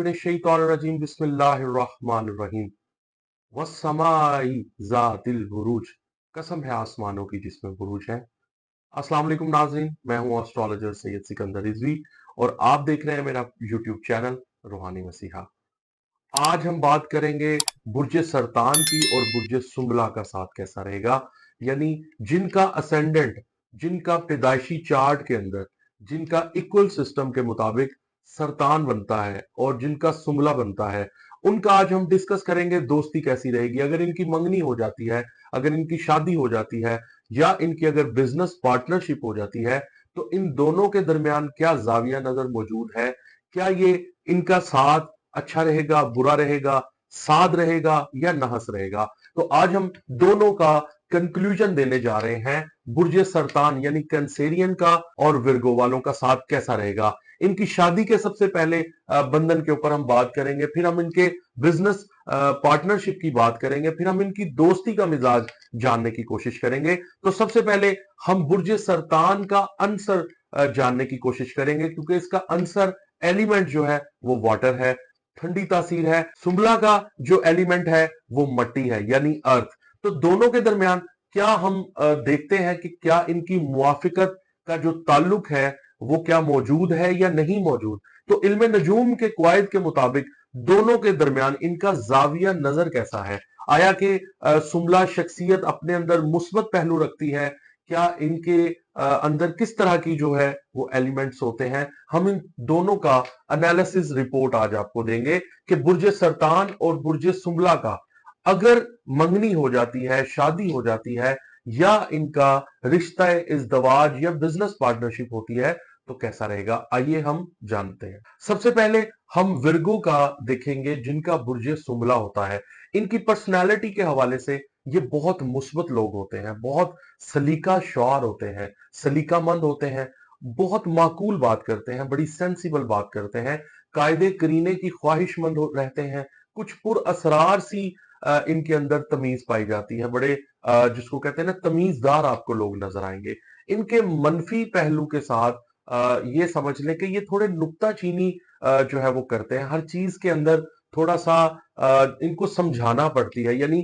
मिनश्शैतानिर्रजीम बिस्मिल्लाहिर्रहमानिर्रहीम वस्समाई ज़ातिल बुरूज। कसम है आसमानों की जिसमें बुरूज है। अस्सलाम वालेकुम नाज़रीन, मैं हूं एस्ट्रोलॉजर सैयद सिकंदर रिजवी और आप देख रहे हैं मेरा यूट्यूब चैनल रूहानी मसीहा। आज हम बात करेंगे बुर्ज सरतान की और बुर्ज सुंबला का साथ कैसा रहेगा, यानी जिनका असेंडेंट, जिनका पैदाइशी चार्ट के अंदर, जिनका इक्वल सिस्टम के मुताबिक सरतान बनता है और जिनका सुंबला बनता है, उनका आज हम डिस्कस करेंगे दोस्ती कैसी रहेगी। अगर इनकी मंगनी हो जाती है, अगर इनकी शादी हो जाती है या इनकी अगर बिजनेस पार्टनरशिप हो जाती है, तो इन दोनों के दरमियान क्या जाविया नजर मौजूद है, क्या ये इनका साथ अच्छा रहेगा, बुरा रहेगा, साध रहेगा या नहस रहेगा। तो आज हम दोनों का कंक्लूजन देने जा रहे हैं। बुर्ज सरतान यानी कैंसेरियन का और विर्गो वालों का साथ कैसा रहेगा। इनकी शादी के सबसे पहले बंधन के ऊपर हम बात करेंगे, फिर हम इनके बिजनेस पार्टनरशिप की बात करेंगे, फिर हम इनकी दोस्ती का मिजाज जानने की कोशिश करेंगे। तो सबसे पहले हम बुर्ज सरतान का आंसर जानने की कोशिश करेंगे, क्योंकि इसका आंसर एलिमेंट जो है वो वाटर है, ठंडी तासीर है। सुंबला का जो एलिमेंट है वो मट्टी है यानी अर्थ। तो दोनों के दरमियान क्या हम देखते हैं कि क्या इनकी मुआफिकत का जो ताल्लुक है वो क्या मौजूद है या नहीं मौजूद। तो इल्म नजूम के कवायद के मुताबिक दोनों के दरमियान इनका जाविया नजर कैसा है। आया कि सुंबला शख्सियत अपने अंदर मुस्बत पहलू रखती है, क्या इनके अंदर किस तरह की जो है वो एलिमेंट्स होते हैं। हम इन दोनों का एनालिसिस रिपोर्ट आज आपको देंगे कि बुर्ज सरतान और बुर्ज सुंबला का अगर मंगनी हो जाती है, शादी हो जाती है या इनका रिश्ता इज़्दवाज या बिजनेस पार्टनरशिप होती है तो कैसा रहेगा। आइए हम जानते हैं। सबसे पहले हम विर्गो का देखेंगे जिनका बुर्ज सुंबला होता है। इनकी पर्सनैलिटी के हवाले से ये बहुत मुस्बत लोग होते हैं, बहुत सलीका शुआर होते हैं, सलीकामंद होते हैं, बहुत माकूल बात करते हैं, बड़ी सेंसिबल बात करते हैं, कायदे करीने की ख्वाहिशमंद रहते हैं, कुछ पुर असरार सी इनके अंदर तमीज पाई जाती है, बड़े जिसको कहते हैं ना तमीजदार आपको लोग नजर आएंगे। इनके मनफी पहलू के साथ ये समझ लें कि ये थोड़े नुक्ताचीनी जो है वो करते हैं, हर चीज के अंदर थोड़ा सा इनको समझाना पड़ती है, यानी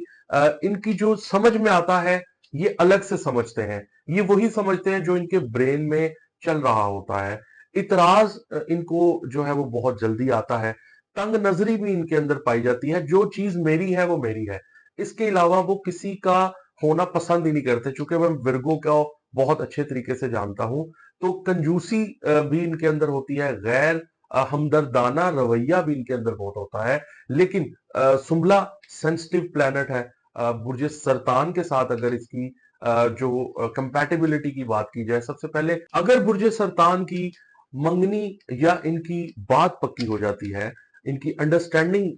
इनकी जो समझ में आता है ये अलग से समझते हैं, ये वही समझते हैं जो इनके ब्रेन में चल रहा होता है। इतराज इनको जो है वो बहुत जल्दी आता है, तंग नजरी भी इनके अंदर पाई जाती है, जो चीज मेरी है वो मेरी है, इसके अलावा वो किसी का होना पसंद ही नहीं करते। चूंकि मैं विर्गो का बहुत अच्छे तरीके से जानता हूं, तो कंजूसी भी इनके अंदर होती है, गैर हमदर्दाना रवैया भी इनके अंदर बहुत होता है। लेकिन सुंबला सेंसिटिव प्लैनेट है। बुर्ज सरतान के साथ अगर इसकी जो कंपैटिबिलिटी की बात की जाए, सबसे पहले अगर बुर्ज सरतान की मंगनी या इनकी बात पक्की हो जाती है, इनकी अंडरस्टैंडिंग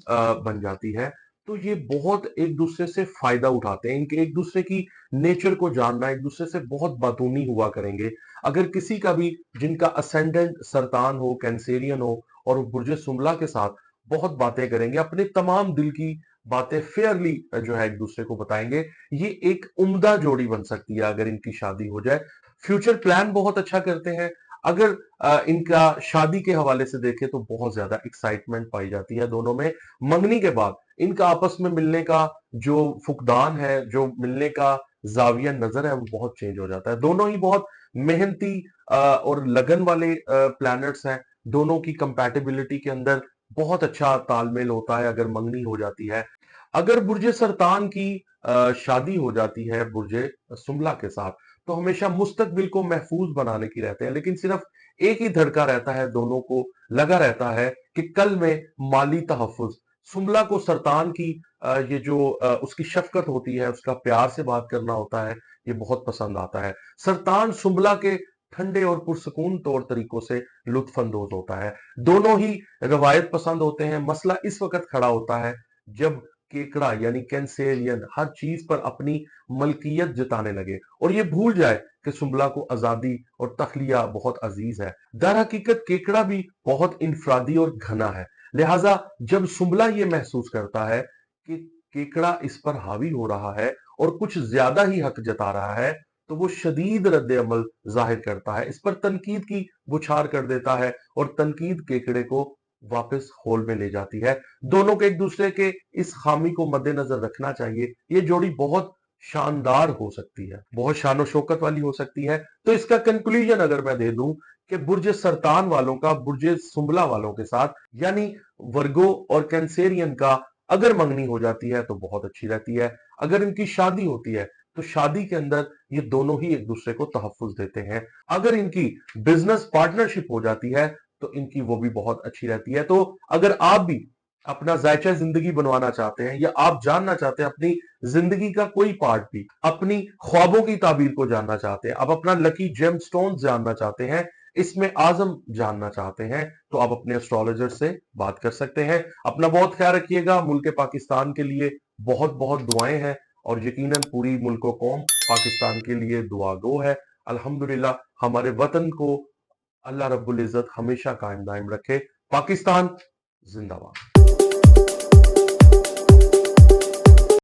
बन जाती है, तो ये बहुत एक दूसरे से फायदा उठाते हैं। इनके एक दूसरे की नेचर को जानना, एक दूसरे से बहुत बातूनी हुआ करेंगे। अगर किसी का भी जिनका असेंडेंट सरतान हो, कैंसेरियन हो और वो बुर्ज सुंबला के साथ बहुत बातें करेंगे, अपने तमाम दिल की बातें फेयरली जो है एक दूसरे को बताएंगे, ये एक उम्दा जोड़ी बन सकती है अगर इनकी शादी हो जाए। फ्यूचर प्लान बहुत अच्छा करते हैं। अगर इनका शादी के हवाले से देखें तो बहुत ज्यादा एक्साइटमेंट पाई जाती है दोनों में। मंगनी के बाद इनका आपस में मिलने का जो फुकदान है, जो मिलने का जाविया नजर है वो बहुत चेंज हो जाता है। दोनों ही बहुत मेहनती और लगन वाले प्लैनेट्स हैं। दोनों की कंपैटिबिलिटी के अंदर बहुत अच्छा तालमेल होता है अगर मंगनी हो जाती है। अगर बुर्ज सरतान की शादी हो जाती है बुर्ज सुंबला के साथ, तो हमेशा मुस्तकबिल को महफूज बनाने की रहते हैं, लेकिन सिर्फ एक ही धड़का रहता है, दोनों को लगा रहता है कि कल में माली तहफ्फुज। सुंबला को सरतान की ये जो उसकी शफकत होती है, उसका प्यार से बात करना होता है, ये बहुत पसंद आता है। सरतान सुंबला के ठंडे और पुरसकून तौर तरीकों से लुत्फ अंदोज होता है। दोनों ही रवायत पसंद होते हैं। मसला इस वक्त खड़ा होता है जब केकड़ा यानी कैंसेरियन हर चीज पर अपनी मलकियत जताने लगे और ये भूल जाए कि सुंबला को आजादी और तखलिया बहुत अजीज है। दर हकीकत केकड़ा भी बहुत इनफरादी और घना है। लिहाजा जब सुंबला ये महसूस करता है कि केकड़ा इस पर हावी हो रहा है और कुछ ज्यादा ही हक जता रहा है, तो वो शदीद रद्द अमल जाहिर करता है, इस पर तनकीद की बुछार कर देता है और तनकीद केकड़े को वापस होल में ले जाती है। दोनों के एक दूसरे के इस खामी को मद्देनजर रखना चाहिए। ये जोड़ी बहुत शानदार हो सकती है, बहुत शानो शौकत वाली हो सकती है। तो इसका कंक्लूजन अगर मैं दे दूं कि बुर्ज सरतान वालों का बुर्ज सुंबला वालों के साथ यानी वर्गो और कैंसेरियन का अगर मंगनी हो जाती है तो बहुत अच्छी रहती है। अगर इनकी शादी होती है तो शादी के अंदर ये दोनों ही एक दूसरे को तहफ्फुज देते हैं। अगर इनकी बिजनेस पार्टनरशिप हो जाती है तो इनकी वो भी बहुत अच्छी रहती है। तो अगर आप भी अपना जायचा जिंदगी बनवाना चाहते हैं या आप जानना चाहते हैं अपनी जिंदगी का कोई पार्ट भी, अपनी ख्वाबों की ताबीर को जानना चाहते हैं, आप अपना लकी जेम स्टोन जानना चाहते हैं, इसमें आजम जानना चाहते हैं, तो आप अपने एस्ट्रोलॉजर से बात कर सकते हैं। अपना बहुत ख्याल रखिएगा। मुल्क पाकिस्तान के लिए बहुत बहुत दुआएं हैं और यकीनन पूरी मुल्क कौम पाकिस्तान के लिए दुआ गो है। अल्हम्दुलिल्लाह हमारे वतन को अल्लाह रब्बुल इज्जत हमेशा कायम दायम रखे। पाकिस्तान जिंदाबाद।